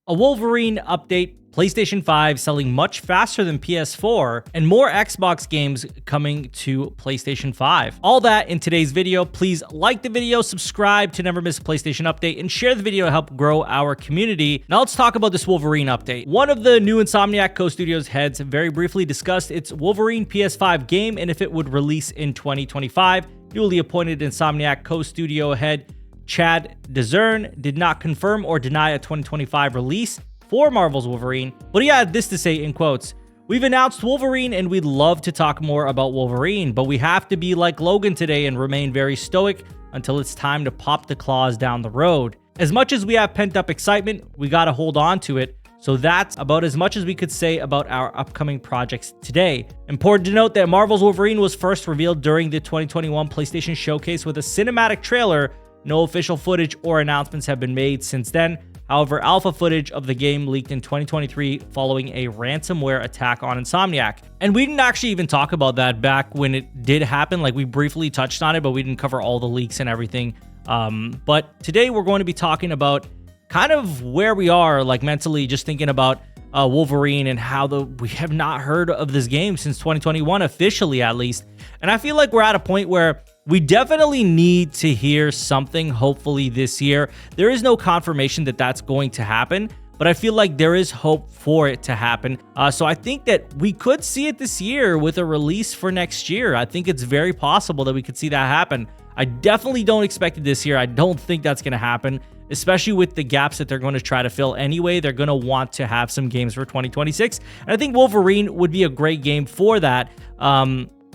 A Wolverine update, PlayStation 5 selling much faster than PS4, and more Xbox games coming to PlayStation 5. All that in today's video. Please like the video, subscribe to never miss a PlayStation update, and share the video to help grow our community. Now let's talk about this Wolverine update. One of the new Insomniac Co-Studios heads very briefly discussed its Wolverine PS5 game and if it would release in 2025. Newly appointed Insomniac Co-Studio head Chad Dezern did not confirm or deny a 2025 release for Marvel's Wolverine, but he had this to say in quotes: "We've announced Wolverine and we'd love to talk more about Wolverine, but we have to be like Logan today and remain very stoic until it's time to pop the claws down the road. As much as we have pent-up excitement, we gotta hold on to it. So that's about as much as we could say about our upcoming projects today." Important to note that Marvel's Wolverine was first revealed during the 2021 PlayStation Showcase with a cinematic trailer. No official footage or announcements have been made since then. However, alpha footage of the game leaked in 2023 following a ransomware attack on Insomniac. And we didn't actually even talk about that back when it did happen. Like, we briefly touched on it, but we didn't cover all the leaks and everything. But today we're going to be talking about kind of where we are, like, mentally, just thinking about Wolverine and how we have not heard of this game since 2021, officially at least. And I feel like we're at a point where we definitely need to hear something, hopefully this year. There is no confirmation that that's going to happen, but I feel like there is hope for it to happen. So I think that we could see it this year with a release for next year. I think it's very possible that we could see that happen. I definitely don't expect it this year. I don't think that's going to happen, especially with the gaps that they're going to try to fill anyway. They're going to want to have some games for 2026. And I think Wolverine would be a great game for that.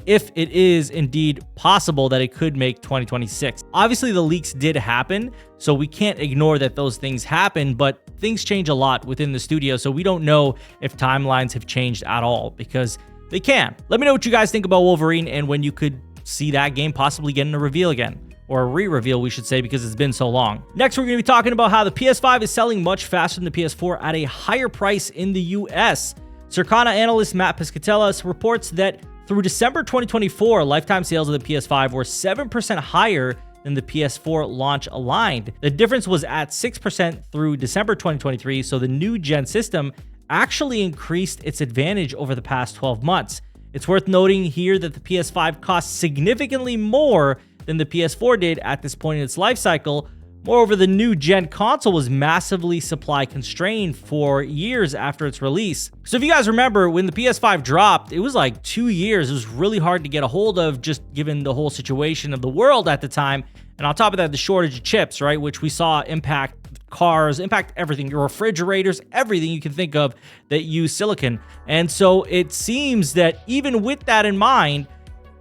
If it is indeed possible that it could make 2026. Obviously, the leaks did happen, so we can't ignore that those things happen, but things change a lot within the studio, so we don't know if timelines have changed at all, because they can. Let me know what you guys think about Wolverine and when you could see that game possibly getting a reveal again. Or a re-reveal, we should say, because it's been so long. Next, we're going to be talking about how the PS5 is selling much faster than the PS4 at a higher price in the US. Circana analyst Matt Piscatella reports that through December 2024, lifetime sales of the PS5 were 7% higher than the PS4 launch aligned. The difference was at 6% through December 2023, so the new gen system actually increased its advantage over the past 12 months. It's worth noting here that the PS5 costs significantly more than the PS4 did at this point in its life cycle. Moreover, the new gen console was massively supply constrained for years after its release. So if you guys remember, when the PS5 dropped, it was like 2 years. It was really hard to get a hold of, just given the whole situation of the world at the time. And on top of that, the shortage of chips, right, which we saw impact cars, impact everything, your refrigerators, everything you can think of that use silicon. And so it seems that even with that in mind,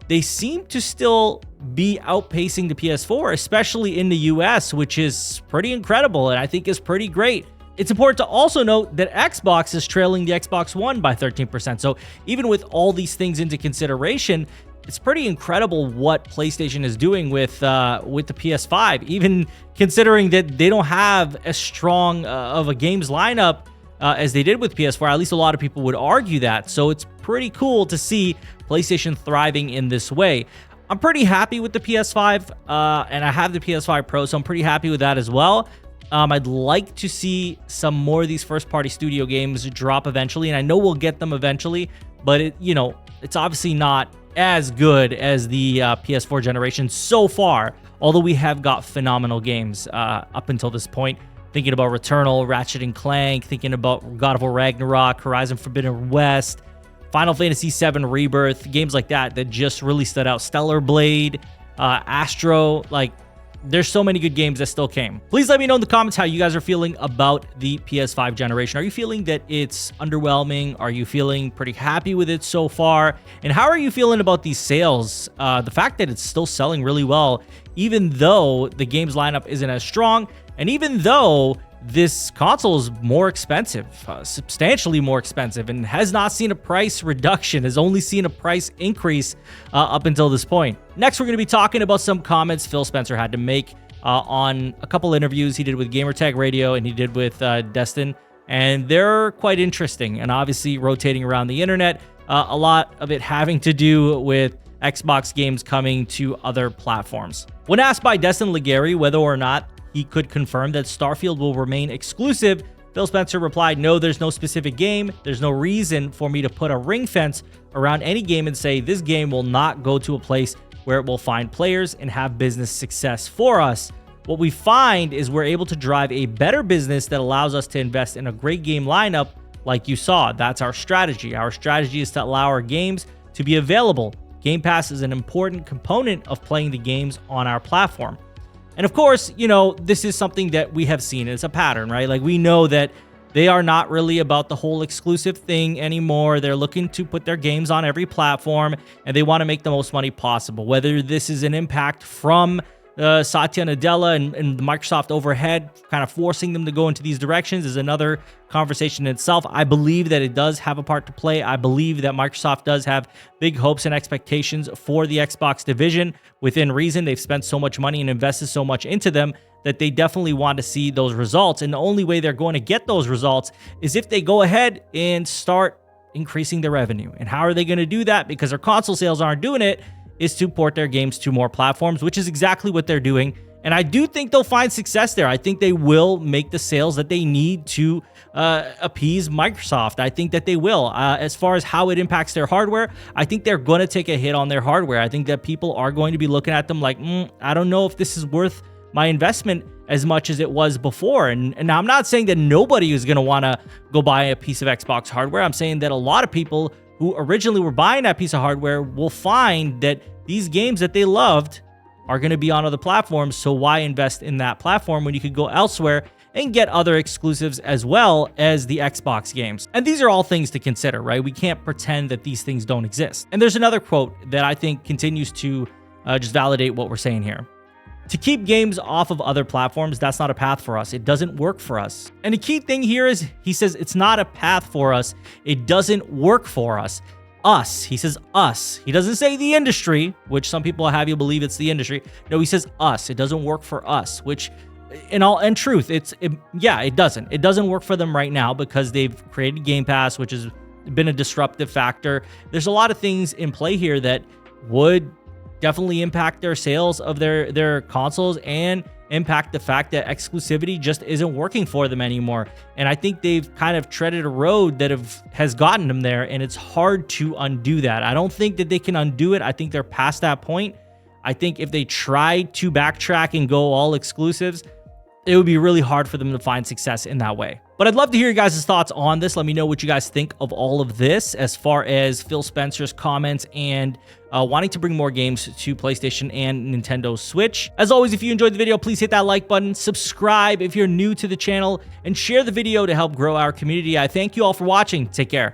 they seem to still be outpacing the PS4, especially in the US, which is pretty incredible and I think is pretty great. It's important to also note that Xbox is trailing the Xbox One by 13%. So even with all these things into consideration, it's pretty incredible what PlayStation is doing with the PS5, even considering that they don't have as strong of a games lineup as they did with PS4. At least a lot of people would argue that. So it's pretty cool to see PlayStation thriving in this way. I'm pretty happy with the PS5, and I have the PS5 Pro, so I'm pretty happy with that as well. I'd like to see some more of these first-party studio games drop eventually, and I know we'll get them eventually, but it's obviously not as good as the PS4 generation so far, although we have got phenomenal games up until this point. Thinking about Returnal, Ratchet & Clank, thinking about God of War Ragnarok, Horizon Forbidden West, Final Fantasy VII Rebirth, games like that just really stood out. Stellar Blade, Astro, like, there's so many good games that still came. Please let me know in the comments how you guys are feeling about the PS5 generation. Are you feeling that it's underwhelming? Are you feeling pretty happy with it so far? And how are you feeling about these sales? The fact that it's still selling really well, even though the games lineup isn't as strong, and even though this console is more expensive, substantially more expensive, and has not seen a price reduction, has only seen a price increase up until this point. Next, we're going to be talking about some comments Phil Spencer had to make on a couple interviews he did with Gamertag Radio and he did with Destin, and they're quite interesting and obviously rotating around the internet, a lot of it having to do with Xbox games coming to other platforms. When asked by Destin Legary whether or not he could confirm that Starfield will remain exclusive Phil Spencer replied, "No, there's no specific game. There's no reason for me to put a ring fence around any game and say this game will not go to a place where it will find players and have business success for us. What we find is we're able to drive a better business that allows us to invest in a great game lineup like you saw. That's our strategy. Our strategy is to allow our games to be available. Game Pass is an important component of playing the games on our platform." And of course, you know, this is something that we have seen. It's a pattern, right? Like, we know that they are not really about the whole exclusive thing anymore. They're looking to put their games on every platform, and they want to make the most money possible. Whether this is an impact from Satya Nadella and Microsoft overhead kind of forcing them to go into these directions is another conversation in itself. I believe that it does have a part to play. I believe that Microsoft does have big hopes and expectations for the Xbox division. Within reason, they've spent so much money and invested so much into them that they definitely want to see those results. And the only way they're going to get those results is if they go ahead and start increasing their revenue. And how are they going to do that? Because their console sales aren't doing it, is to port their games to more platforms, which is exactly what they're doing. And I do think they'll find success there. I think they will make the sales that they need to appease Microsoft. I think that they will. As far as how it impacts their hardware, I think they're going to take a hit on their hardware. I think that people are going to be looking at them like, I don't know if this is worth my investment as much as it was before. And now I'm not saying that nobody is going to want to go buy a piece of Xbox hardware. I'm saying that a lot of people who originally were buying that piece of hardware will find that these games that they loved are going to be on other platforms. So why invest in that platform when you could go elsewhere and get other exclusives as well as the Xbox games? And these are all things to consider, right? We can't pretend that these things don't exist. And there's another quote that I think continues to just validate what we're saying here. "To keep games off of other platforms, that's not a path for us. It doesn't work for us." And the key thing here is he says it's not a path for us. It doesn't work for us. Us. He says us. He doesn't say the industry, which some people have you believe it's the industry. No, he says us. It doesn't work for us, which in truth, it doesn't. It doesn't work for them right now because they've created Game Pass, which has been a disruptive factor. There's a lot of things in play here that would definitely impact their sales of their consoles and impact the fact that exclusivity just isn't working for them anymore. And I think they've kind of treaded a road that has gotten them there, and it's hard to undo that. I don't think that they can undo it. I think they're past that point. I think if they try to backtrack and go all exclusives, it would be really hard for them to find success in that way. But I'd love to hear your guys' thoughts on this. Let me know what you guys think of all of this as far as Phil Spencer's comments and wanting to bring more games to PlayStation and Nintendo Switch. As always, if you enjoyed the video, please hit that like button, subscribe if you're new to the channel, and share the video to help grow our community. I thank you all for watching. Take care.